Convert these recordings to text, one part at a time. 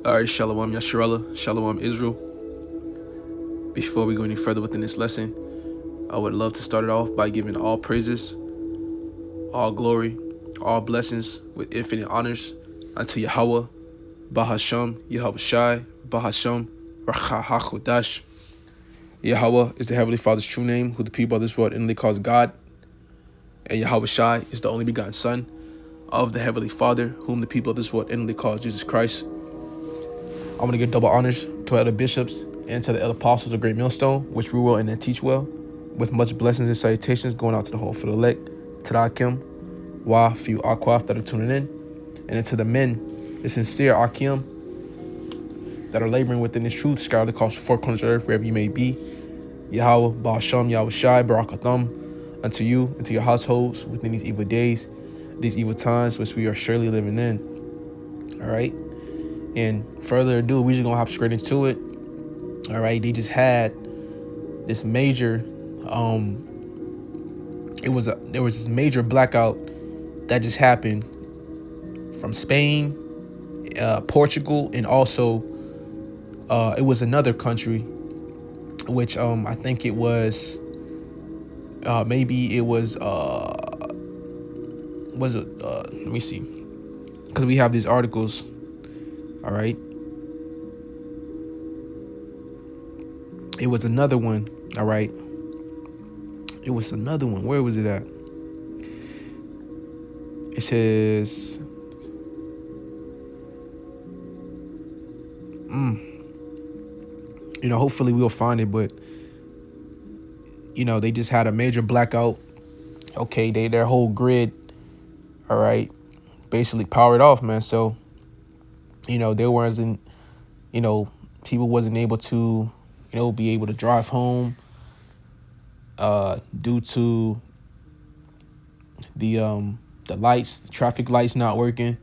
All right, Shalom Yasharallah, Shalom Israel. Before we go any further within this lesson, I would love to start it off by giving all praises, all glory, all blessings with infinite honors unto Yahweh, Bahasham, Yahweh Shai, Bahasham, Rachahachodash. Yahweh is the Heavenly Father's true name, who the people of this world inly calls God. And Yahweh Shai is the only begotten Son of the Heavenly Father, whom the people of this world inly calls Jesus Christ. I want to give double honors to our elder bishops and to the elder apostles of Great Millstone, which rule well and then teach well, with much blessings and salutations going out to the whole for the elect, Tadakim, Wa, for you Akwaf that are tuning in, and then to the men, the sincere Akim, that are laboring within this truth, scour across the four corners of earth, wherever you may be. Yahweh, Ba'asham, Yahweh Shai, Barakatham, unto you and to your households within these evil days, these evil times, which we are surely living in. All right. And further ado, we're just gonna hop straight into it. All right, they just had this major, there was this major blackout that just happened from Spain, Portugal, and also it was another country, which I think it was let me see, because we have these articles. All right. It was another one. All right. It was another one. Where was it at? It says, hopefully we'll find it, but they just had a major blackout. Okay, their whole grid, all right, basically powered off, man. So there wasn't, people wasn't able to, be able to drive home due to the lights, the traffic lights not working.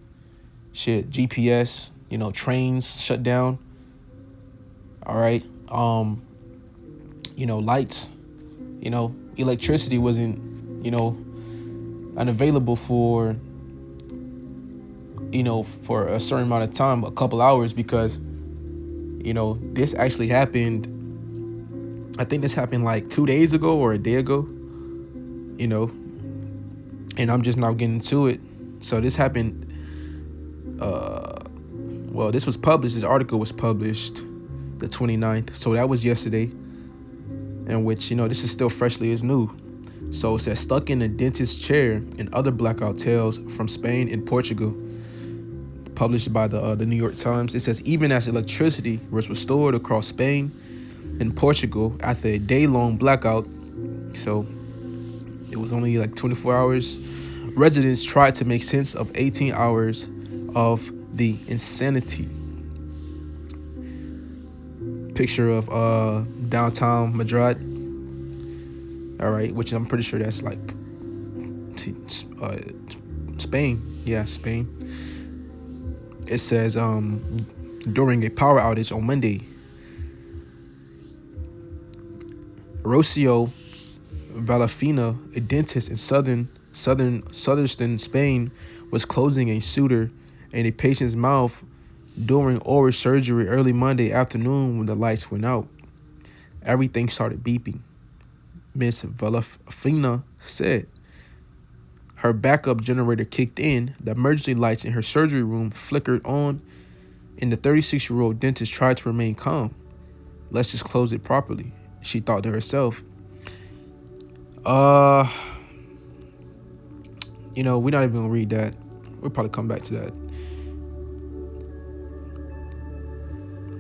Shit, GPS, trains shut down. All right. Lights, electricity wasn't, unavailable for for a certain amount of time, a couple hours, because, this actually happened. I think this happened like 2 days ago or a day ago, and I'm just now getting to it. So this happened, this was published, this article was published the 29th. So that was yesterday, in which, this is still freshly as new. So it says, stuck in a dentist's chair and other blackout tales from Spain and Portugal. Published by the New York Times. It says, even as electricity was restored across Spain and Portugal after a day-long blackout, so it was only like 24 hours, residents tried to make sense of 18 hours of the insanity. Picture of downtown Madrid, all right, which I'm pretty sure that's like Spain. Yeah, Spain. It says, during a power outage on Monday, Rocio Valafina, a dentist in southern Spain, was closing a suture in a patient's mouth during oral surgery early Monday afternoon when the lights went out. Everything started beeping, Miss Valafina said. Her backup generator kicked in, the emergency lights in her surgery room flickered on, and the 36-year-old dentist tried to remain calm. Let's just close it properly, she thought to herself. We're not even gonna read that. We'll probably come back to that.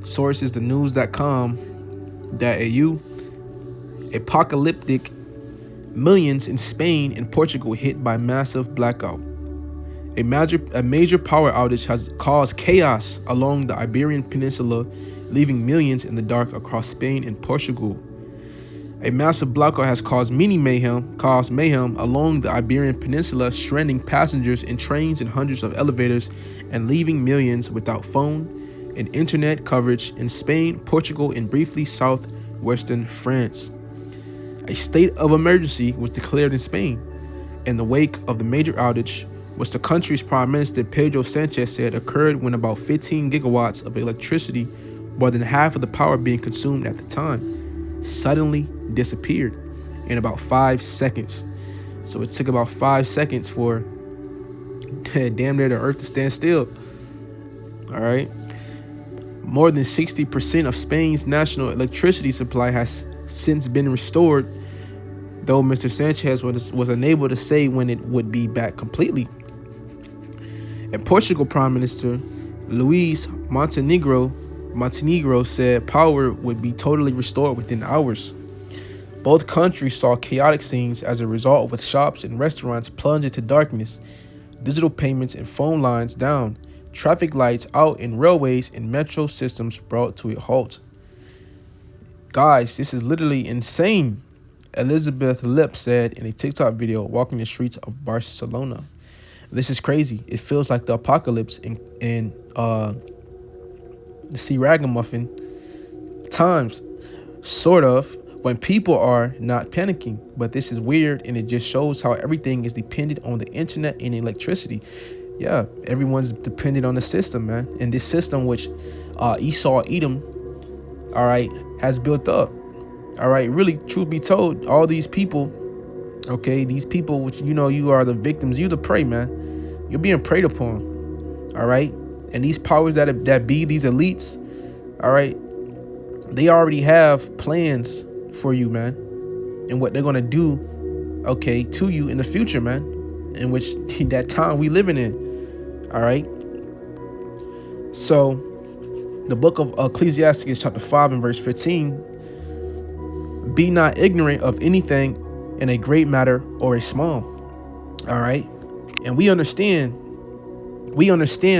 Source is thenews.com.au. Apocalyptic. Millions in Spain and Portugal hit by massive blackout. A major power outage has caused chaos along the Iberian Peninsula, leaving millions in the dark across Spain and Portugal. A massive blackout has caused mayhem along the Iberian Peninsula, stranding passengers in trains and hundreds of elevators and leaving millions without phone and internet coverage in Spain, Portugal, and briefly southwestern France. A state of emergency was declared in Spain in the wake of the major outage, which the country's Prime Minister Pedro Sanchez said occurred when about 15 gigawatts of electricity, more than half of the power being consumed at the time, suddenly disappeared in about 5 seconds. So it took about 5 seconds for damn near the earth to stand still. All right. More than 60% of Spain's national electricity supply has since been restored, though Mr. Sanchez was unable to say when it would be back completely. And Portugal Prime Minister Luis Montenegro said power would be totally restored within hours. Both countries saw chaotic scenes as a result, with shops and restaurants plunged into darkness, digital payments and phone lines down, traffic lights out, and railways and metro systems brought to a halt. Guys, this is literally insane, Elizabeth Lip said in a TikTok video walking the streets of Barcelona. This is crazy. It feels like the apocalypse in the Sea Ragamuffin times, sort of, when people are not panicking. But this is weird, and it just shows how everything is dependent on the internet and electricity. Yeah, everyone's dependent on the system, man. And this system, which Esau Edom, all right, has built up. All right, really, truth be told, all these people, okay, these people, which, you know, you are the victims, you the prey, man. You're being preyed upon. All right. And these powers that be, these elites, all right, they already have plans for you, man, and what they're going to do, okay, to you in the future, man, in which that time we living in. All right. So the book of Ecclesiastes chapter 5 and verse 15, be not ignorant of anything in a great matter or a small. All right. And we understand,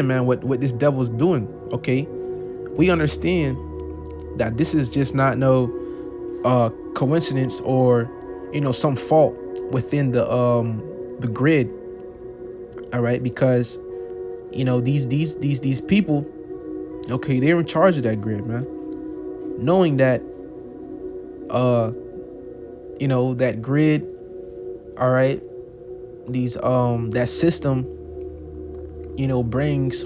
man, what this devil's doing. Okay. We understand that this is just not no coincidence or, you know, some fault within the grid. All right. Because, you know, these people, okay, they're in charge of that grid, man. Knowing that, you know, that grid, all right, these that system, you know, brings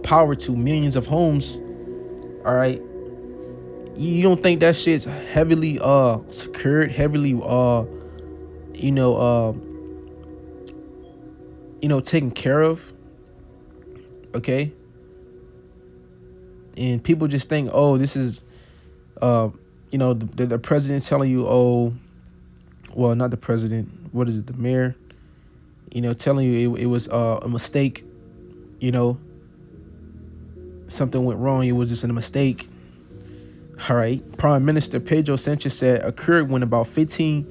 power to millions of homes. All right. You don't think that shit's heavily secured, heavily taken care of? Okay. And people just think, oh, this is the president's telling you, oh, well, not the president, what is it, the mayor, you know, telling you it was a mistake, you know, something went wrong, it was just a mistake. All right. Prime Minister Pedro Sanchez said occurred when about 15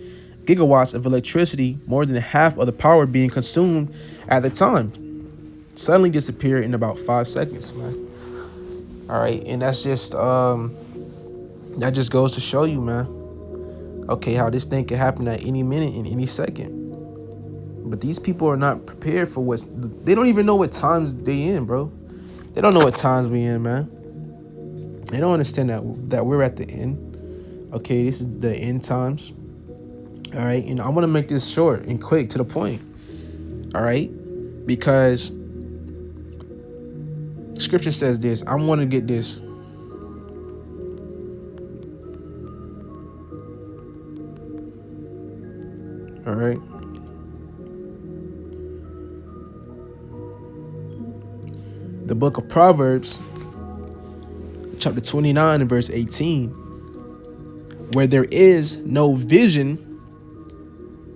gigawatts of electricity, more than half of the power being consumed at the time, suddenly disappeared in about 5 seconds, man. All right. And that's just that just goes to show you, man, okay, how this thing can happen at any minute, in any second. But these people are not prepared for they don't even know what times they in, bro. They don't know what times we in, man. They don't understand that we're at the end. Okay, this is the end times. All right, and I want to make this short and quick, to the point. All right, because Scripture says this. I want to get this. All right. The book of Proverbs, chapter 29 and verse 18. Where there is no vision,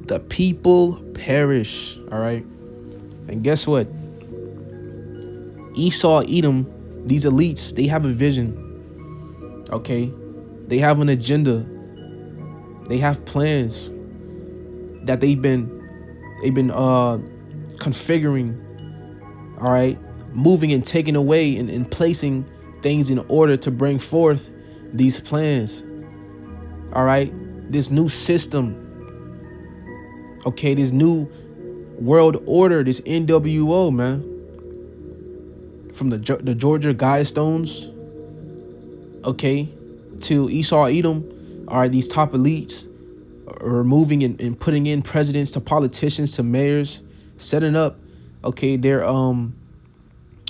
the people perish. All right. And guess what? Esau, Edom, these elites, they have a vision. Okay. They have an agenda. They have plans that they've been configuring. All right. Moving and taking away and placing things in order to bring forth these plans. All right. This new system. Okay. This new world order, this NWO, man. From the Georgia Guidestones, okay, to Esau, Edom, all right, these top elites are moving and putting in presidents, to politicians, to mayors, setting up, okay, their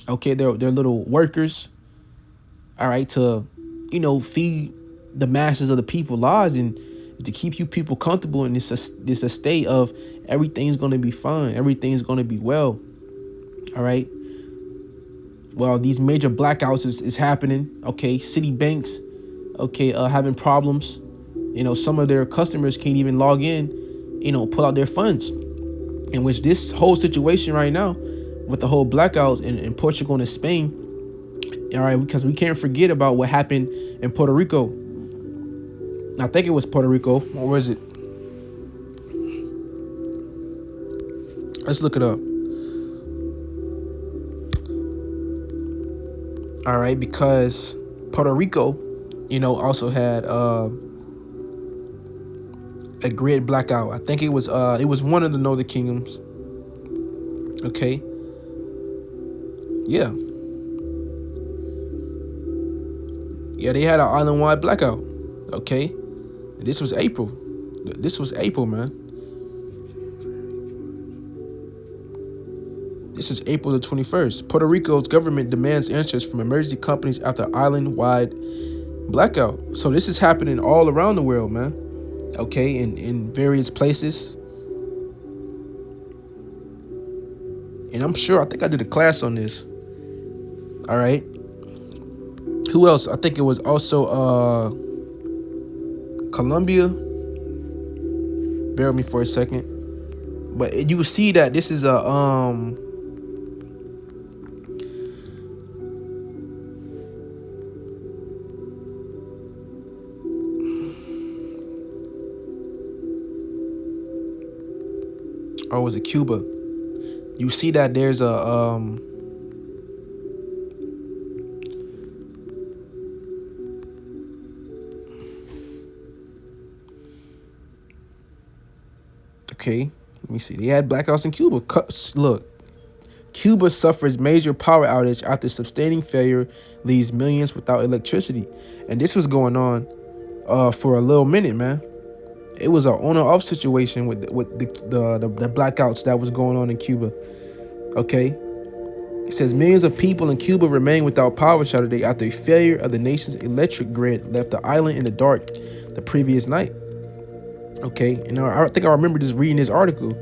little workers, all right, to, feed the masses of the people lies, and to keep you people comfortable in this a state of everything's going to be fine, everything's going to be well. All right. Well, these major blackouts is happening. Okay, city banks, okay, having problems. Some of their customers can't even log in, pull out their funds. In which this whole situation right now, with the whole blackouts in Portugal and Spain, all right, because we can't forget about what happened in Puerto Rico. I think it was Puerto Rico, or was it? Let's look it up. All right, because Puerto Rico, also had a grid blackout. I think it was one of the Northern Kingdoms. Okay. Yeah. Yeah, they had an island-wide blackout. Okay. This was April. Man. This is April the 21st. Puerto Rico's government demands answers from emergency companies after island-wide blackout. So this is happening all around the world, man. Okay, in various places. And I'm sure, I think I did a class on this. All right. Who else? I think it was also Colombia. Bear with me for a second. But you will see that this is a or was it Cuba? You see that there's a okay, let me see. They had blackouts in Cuba. Look, Cuba suffers major power outage after sustaining failure leaves millions without electricity. And this was going on for a little minute, man. It was an on-and-off situation with the blackouts that was going on in Cuba. Okay. It says millions of people in Cuba remain without power Saturday after a failure of the nation's electric grid left the island in the dark the previous night. Okay. And I think I remember just reading this article.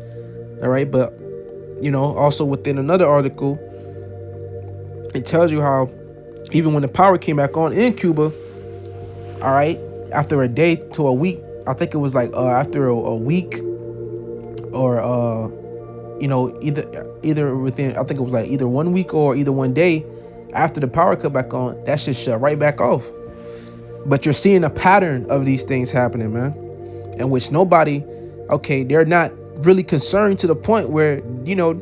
All right. But, also within another article, it tells you how even when the power came back on in Cuba, all right, after a day to a week, I think it was like after a week or either within, I think it was like either 1 week or either 1 day after the power cut back on, that shit shut right back off. But you're seeing a pattern of these things happening, man, in which nobody, okay, they're not really concerned to the point where where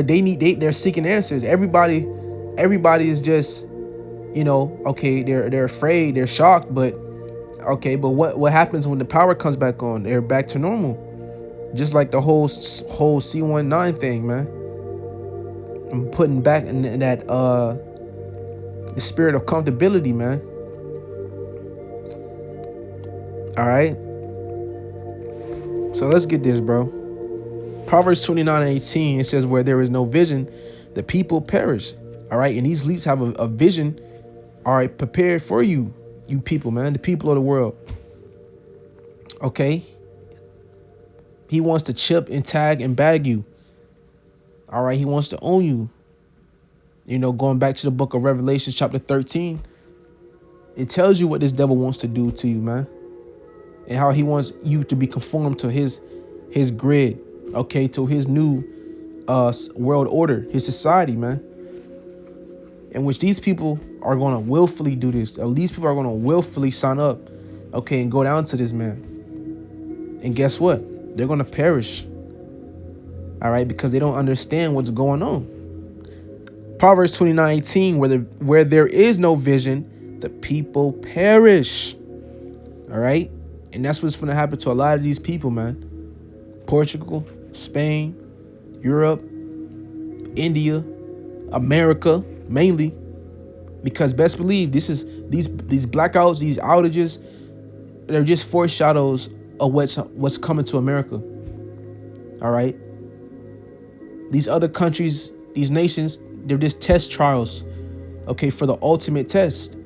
they're seeking answers. Everybody is just okay, they're afraid, they're shocked, but okay, but what happens when the power comes back on? They're back to normal. Just like the whole C19 thing, man. I'm putting back in that the spirit of comfortability, man. All right. So let's get this, bro. Proverbs 29:18, it says, where there is no vision, the people perish. All right. And these leaders have a vision, all right, prepared for you people, man, the people of the world. Okay. He wants to chip and tag and bag you. All right. He wants to own you. Going back to the book of Revelation, chapter 13, it tells you what this devil wants to do to you, man. And how he wants you to be conformed to his grid, okay, to his new world order, his society, man. In which these people are going to willfully do this. These people are going to willfully sign up, okay, and go down to this, man. And guess what? They're going to perish. All right, because they don't understand what's going on. Proverbs 29:18, where there is no vision, the people perish. All right. And that's what's going to happen to a lot of these people, man. Portugal, Spain, Europe, India, America, mainly. Because best believe these blackouts, these outages, they're just foreshadows of what's coming to America. All right. These other countries, these nations, they're just test trials, okay, for the ultimate test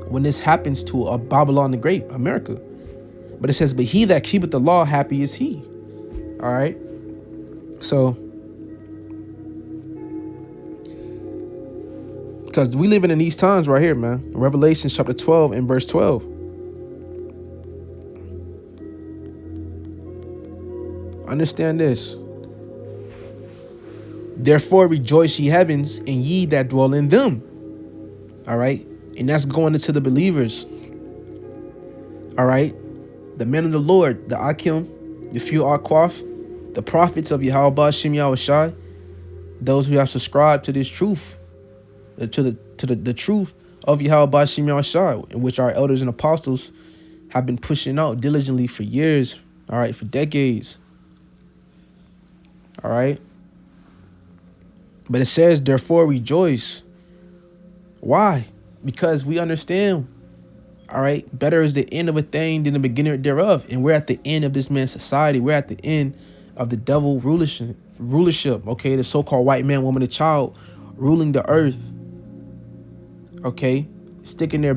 when this happens to a Babylon the Great, America. But it says, but he that keepeth the law, happy is he. All right. So, because we living in these times right here, man. Revelation chapter 12 and verse 12. Understand this. Therefore rejoice ye heavens, and ye that dwell in them. All right. And that's going into the believers. All right. The men of the Lord, the Akim, the few Akwaf, the prophets of Yahweh Shem Yahushai, those who have subscribed to this truth, to the truth of Yahweh Shem Yahushai, in which our elders and apostles have been pushing out diligently for years, all right, for decades. All right. But it says, therefore rejoice. Why? Because we understand, all right, better is the end of a thing than the beginning thereof. And we're at the end of this man's society. We're at the end of the devil rulership, okay, the so-called white man, woman, and child ruling the earth, okay, sticking their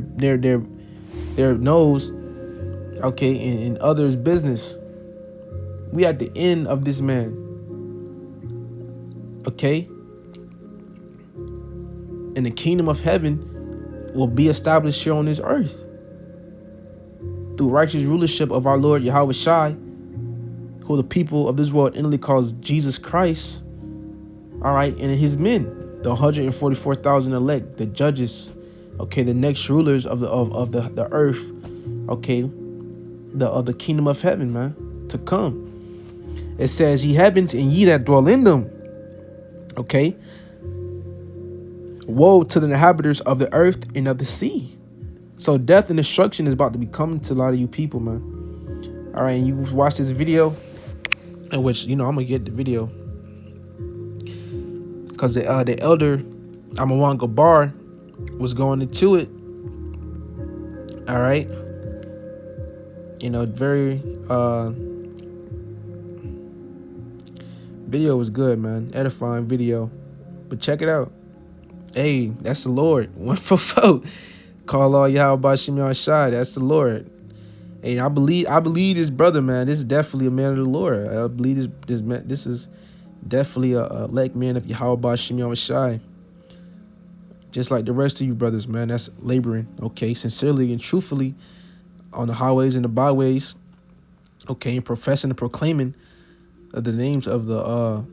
nose, okay, in others' business. We at the end of this man, okay, and the kingdom of heaven will be established here on this earth through righteous rulership of our Lord Yahweh Shai, who the people of this world inwardly calls Jesus Christ, all right, and his men, the 144,000 elect, the judges, okay, the next rulers of the earth, okay, of the kingdom of heaven, man, to come. It says, ye heavens and ye that dwell in them, okay, woe to the inhabitants of the earth and of the sea. So death and destruction is about to be coming to a lot of you people, man. All right, and you watch this video, in which, you know, I'm gonna get the video, because the elder Amawan Gabar was going into it. All right, you know, very video was good, man, edifying video. But check it out. Hey, that's the Lord. 144. Call all Yahweh Shem Yahushai. That's the Lord. And I believe this brother, man. This is definitely a man of the Lord. I believe this man. This is definitely a elect man of Yahweh Shem Yahushai. Just like the rest of you brothers, man. That's laboring, okay, sincerely and truthfully on the highways and the byways, okay, and professing and proclaiming the names of the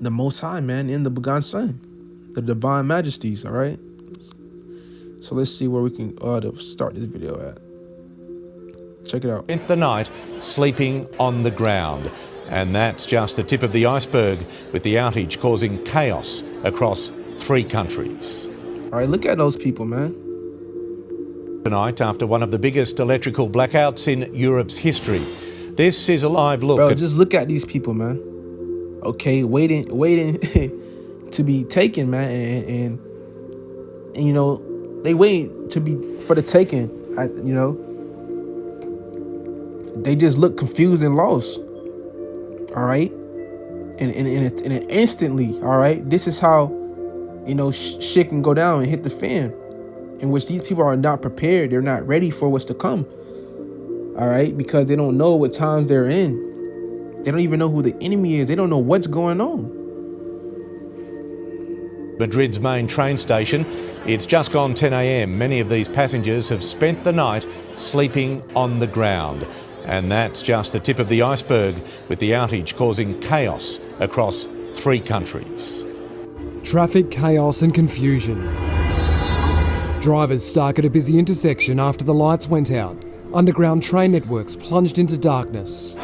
Most High, man, in the begotten Son, the divine majesties. All right. So let's see where we can start this video at. Check it out. Spent the night sleeping on the ground. And that's just the tip of the iceberg, with the outage causing chaos across 3 countries. All right, look at those people, man. Tonight, after one of the biggest electrical blackouts in Europe's history. This is a live look. Bro, just look at these people, man. Okay, waiting to be taken, man, and you know, they wait to be for the taking. You know, they just look confused and lost. All right, and instantly, all right, this is how, you know, shit can go down and hit the fan, in which these people are not prepared. They're not ready for what's to come. All right, because they don't know what times they're in. They don't even know who the enemy is. They don't know what's going on. Madrid's main train station. It's just gone 10 a.m. Many of these passengers have spent the night sleeping on the ground. And that's just the tip of the iceberg, with the outage causing chaos across 3 countries. Traffic chaos and confusion. Drivers stuck at a busy intersection after the lights went out. Underground train networks plunged into darkness.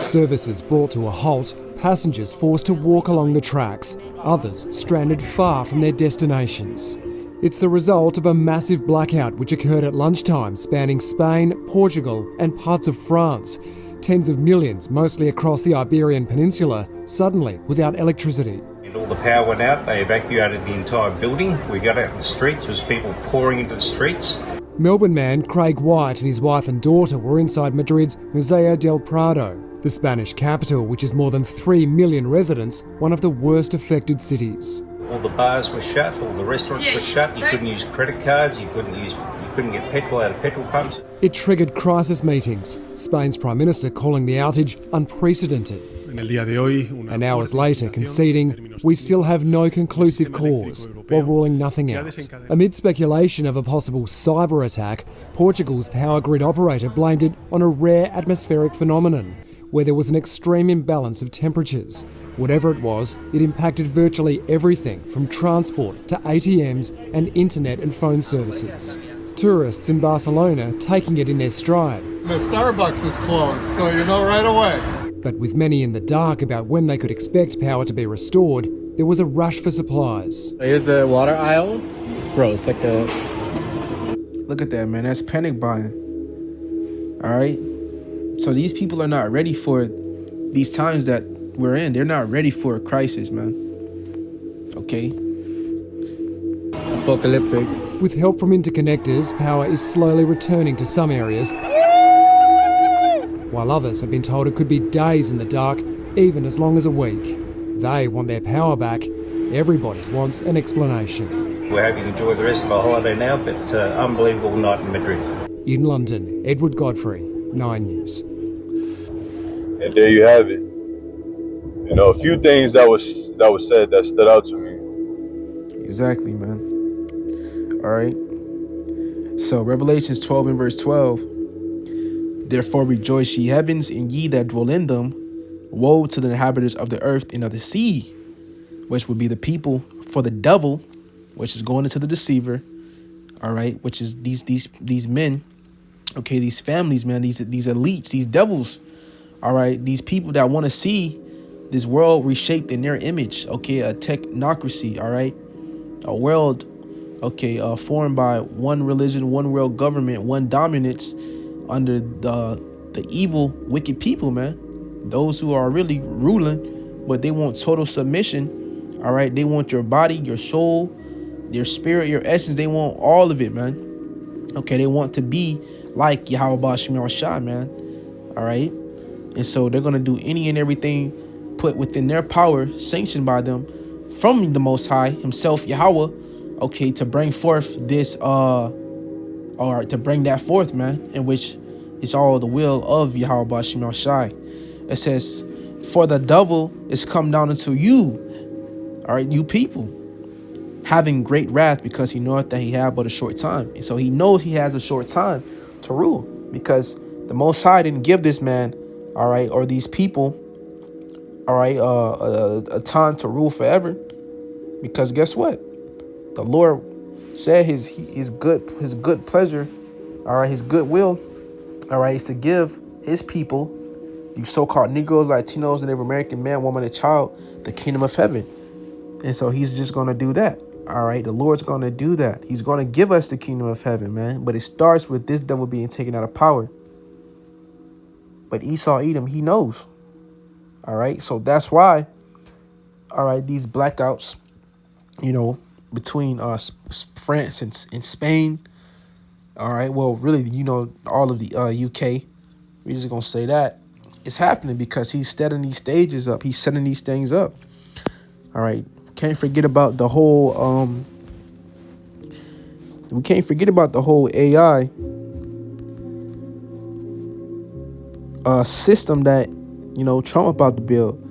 Services brought to a halt, passengers forced to walk along the tracks, others stranded far from their destinations. It's the result of a massive blackout which occurred at lunchtime, spanning Spain, Portugal and parts of France. Tens of millions, mostly across the Iberian Peninsula, suddenly without electricity. All the power went out, they evacuated the entire building. We got out in the streets, there was people pouring into the streets. Melbourne man Craig White and his wife and daughter were inside Madrid's Museo del Prado. The Spanish capital, which is more than 3 million residents, one of the worst affected cities. All the bars were shut, all the restaurants were shut, you couldn't use credit cards, you couldn't get petrol out of petrol pumps. It triggered crisis meetings, Spain's Prime Minister calling the outage unprecedented. And hours later conceding, we still have no conclusive cause, while ruling nothing out. Amid speculation of a possible cyber attack, Portugal's power grid operator blamed it on a rare atmospheric phenomenon, where there was an extreme imbalance of temperatures. Whatever it was, it impacted virtually everything from transport to ATMs and internet and phone services. Tourists in Barcelona taking it in their stride. The Starbucks is closed, so you know right away. But with many in the dark about when they could expect power to be restored, there was a rush for supplies. Here's the water aisle. Bro, it's like a... Look at that, man. That's panic buying. All right? So these people are not ready for these times that we're in. They're not ready for a crisis, man. Okay? Apocalyptic. With help from interconnectors, power is slowly returning to some areas, while others have been told it could be days in the dark, even as long as a week. They want their power back. Everybody wants an explanation. We're hoping to enjoy the rest of our holiday now, but unbelievable night in Madrid. In London, Edward Godfrey, 9 News. And there you have it. You know, a few things that was said that stood out to me. Exactly, man. All right. So Revelations 12 and verse 12. Therefore rejoice ye heavens, and ye that dwell in them. Woe to the inhabitants of the earth and of the sea, which would be the people for the devil, which is going into the deceiver. All right, which is these men. Okay, these families, man, these elites, these devils. All right, these people that want to see this world reshaped in their image. Okay, a technocracy. All right, a world. Okay, formed by one religion, one world government, one dominance under the evil, wicked people, man. Those who are really ruling, but they want total submission. All right, they want your body, your soul, your spirit, your essence. They want all of it, man. Okay, they want to be like Yahweh Shema Shah, man. All right, and so they're gonna do any and everything put within their power, sanctioned by them from the Most High Himself, Yahweh. Okay, to bring forth this, or to bring that forth, man, in which it's all the will of Yahweh Shema Shai. It says, for the devil is come down unto you, all right, you people, having great wrath, because he knoweth that he have but a short time. And so he knows he has a short time to rule, because the Most High didn't give this man, all right, or these people, all right, a time to rule forever. Because guess what? The Lord said his good pleasure, all right, his good will, all right, is to give his people, you so-called Negroes, Latinos, and every American man, woman, and child, the kingdom of heaven. And so he's just going to do that. All right, the Lord's going to do that. He's going to give us the kingdom of heaven, man. But it starts with this devil being taken out of power. But Esau, Edom, he knows. All right, so that's why, all right, these blackouts, you know, between France and Spain. All right, well, really, you know, all of the UK. We're just going to say that. It's happening because he's setting these stages up. He's setting these things up. All right. Can't forget about the whole we can't forget about the whole AI system that, you know, Trump about to build.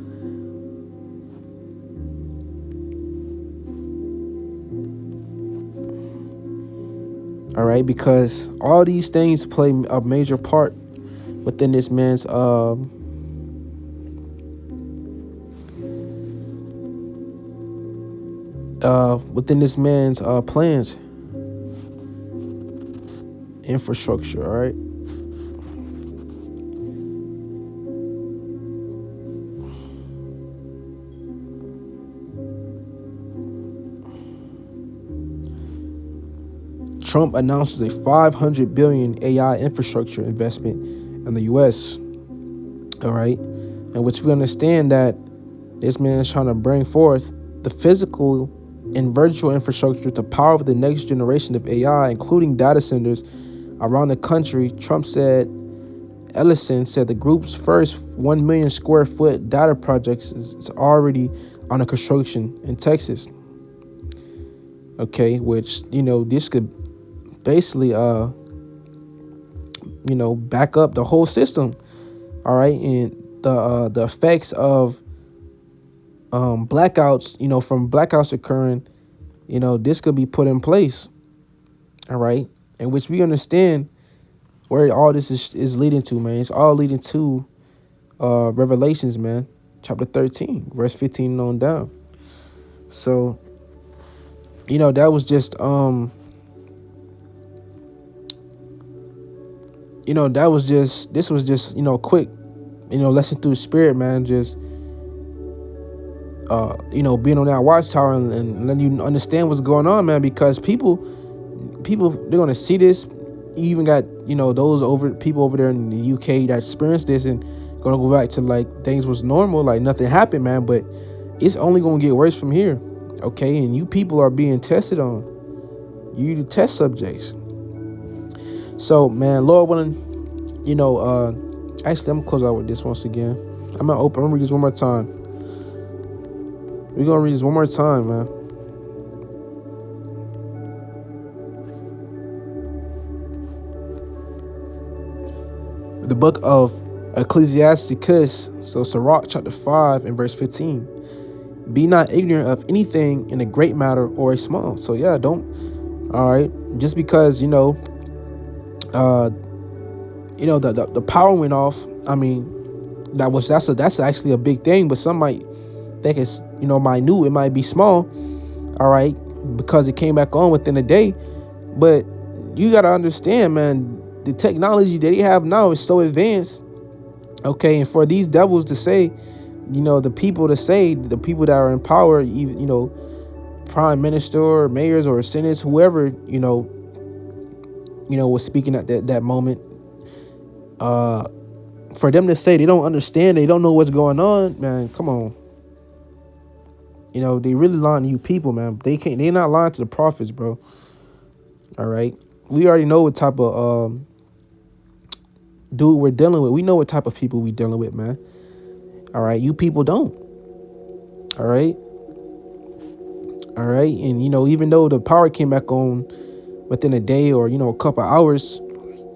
All right, because all these things play a major part within this man's plans, infrastructure. All right. Trump announces a $500 billion AI infrastructure investment in the U.S. All right, in which we understand that this man is trying to bring forth the physical and virtual infrastructure to power the next generation of AI, including data centers around the country. Trump said Ellison said the group's first 1 million square foot data projects is already under construction in Texas. Okay, which, this could basically, back up the whole system. All right. And the effects of blackouts, from blackouts occurring, this could be put in place. All right. In which we understand where all this is leading to, man. It's all leading to Revelations, man, chapter 13, verse 15 on down. So, that was just this was just quick, lesson through the spirit, man. Just being on that watchtower and letting you understand what's going on, man, because people they're gonna see this. You even got those people over there in the UK that experienced this and gonna go back to like things was normal, like nothing happened, man. But it's only gonna get worse from here, okay? And you people are being tested on. You the test subjects. So, man, Lord willing, actually, I'm gonna close out with this once again. I'm gonna read this one more time. We're gonna read this one more time, man. The book of Ecclesiasticus, so Sirach chapter 5 and verse 15. Be not ignorant of anything in a great matter or a small. So yeah, don't. All right, just because the power went off. I mean, that's actually a big thing. But some might think it's minute. It might be small. All right, because it came back on within a day. But you gotta understand, man. The technology that they have now is so advanced, okay? And for these devils to say, the people that are in power, even, prime minister or mayors or senators, whoever, was speaking at that moment, for them to say they don't understand, they don't know what's going on, man, come on. They really lying to you people, man. They're not lying to the prophets, bro. All right. We already know what type of, dude we're dealing with. We know what type of people we dealing with, man. All right, you people don't. All right, and even though the power came back on within a day or a couple hours,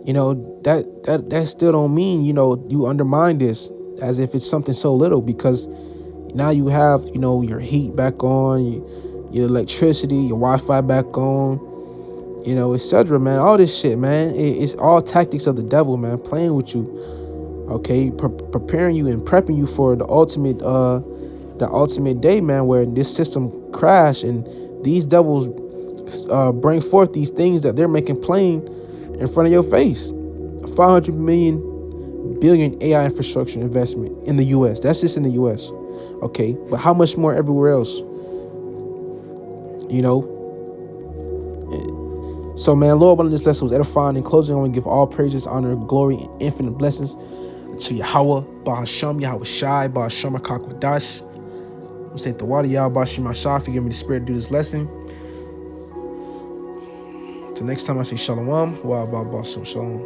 that still don't mean you undermine this as if it's something so little, because now you have your heat back on, your electricity, your Wi-Fi back on, etc., man. All this shit, man, it's all tactics of the devil, man, playing with you, okay, preparing you and prepping you for the ultimate day, man, where this system crash and these devils bring forth these things that they're making plain in front of your face. 500 billion AI infrastructure investment in the U.S. That's just in the U.S., okay? But how much more everywhere else? So, man, Lord, one of this lesson was edifying. In closing, I want to give all praises, honor, glory, and infinite blessings to Yahweh, Bahasham, Yahweh Shai, Bahasham, Akakwadash. I'm saying the water, Yahweh, Bahasham, Ashaf, give me the spirit to do this lesson. Till next time, I say Shalom, Wa Ba Shalom.